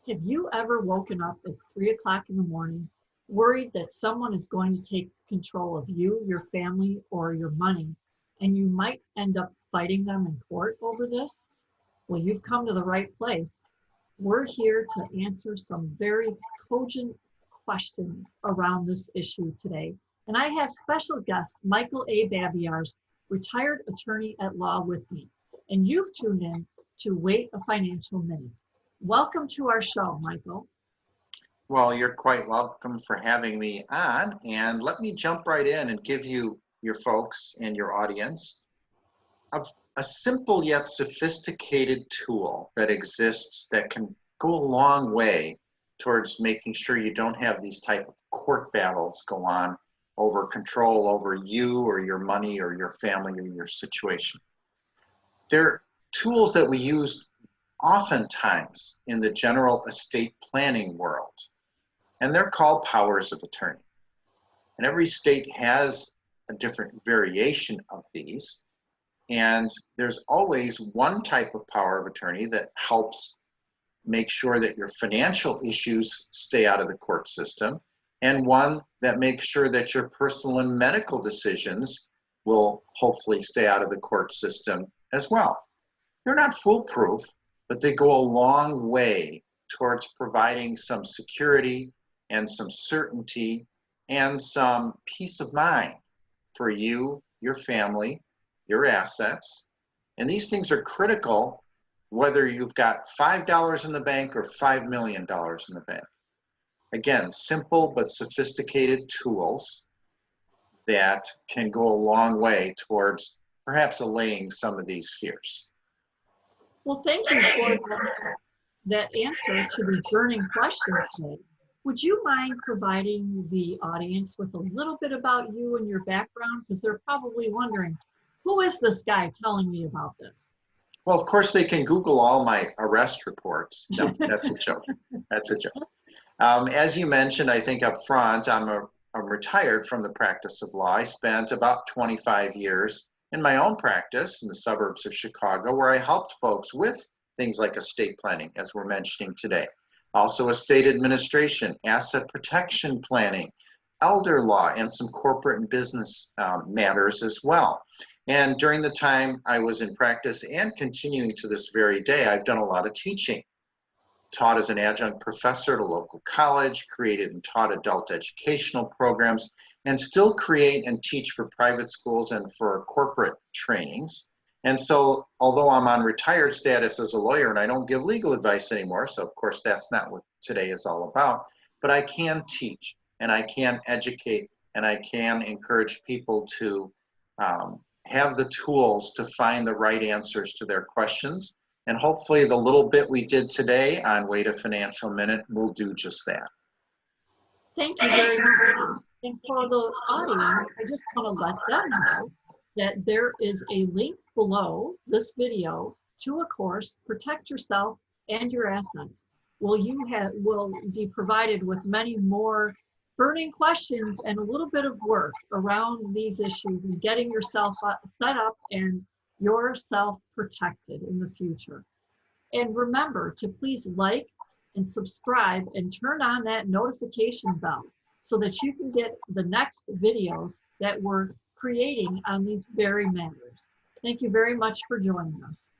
Have you ever woken up at 3 o'clock in the morning, worried that someone is going to take control of you, your family, or your money, and you might end up fighting them in court over this? Well, you've come to the right place. We're here to answer some very cogent questions around this issue today. And I have special guest Michael A. Babiarz, retired attorney at law, with me. And you've tuned in to Wait a Financial Minute. Welcome to our show, Michael. Well, you're quite welcome for having me on. And let me jump right in and give you, your folks and your audience, a simple yet sophisticated tool that exists that can go a long way towards making sure you don't have these type of court battles go on over control over you or your money or your family or your situation. They're tools that we use oftentimes in the general estate planning world, and they're called powers of attorney. And every state has a different variation of these, and there's always one type of power of attorney that helps make sure that your financial issues stay out of the court system, and one that makes sure that your personal and medical decisions will hopefully stay out of the court system as well. They're not foolproof, but they go a long way towards providing some security and some certainty and some peace of mind for you, your family, your assets. And these things are critical whether you've got $5 in the bank or $5 million in the bank. Again, simple but sophisticated tools that can go a long way towards perhaps allaying some of these fears. Well, thank you for that answer to the burning questions today. Would you mind providing the audience with a little bit about you and your background? Because they're probably wondering, who is this guy telling me about this? Well, of course, they can Google all my arrest reports. No, that's a joke. That's a joke. As you mentioned, I think up front, I'm retired from the practice of law. I spent about 25 years in my own practice in the suburbs of Chicago, where I helped folks with things like estate planning, as we're mentioning today. Also estate administration, asset protection planning, elder law, and some corporate and business matters as well. And during the time I was in practice and continuing to this very day, I've done a lot of teaching. Taught as an adjunct professor at a local college, created and taught adult educational programs, and still create and teach for private schools and for corporate trainings. And so, although I'm on retired status as a lawyer and I don't give legal advice anymore, so of course that's not what today is all about, but I can teach and I can educate and I can encourage people to have the tools to find the right answers to their questions. And hopefully the little bit we did today on Wait a Financial Minute will do just that. Thank you very much. And for the audience, I just want to let them know that there is a link below this video to a course, Protect Yourself and Your Assets. Will be provided with many more burning questions and a little bit of work around these issues and getting yourself set up and yourself protected in the future. And remember to please like and subscribe and turn on that notification bell so that you can get the next videos that we're creating on these very matters. Thank you very much for joining us.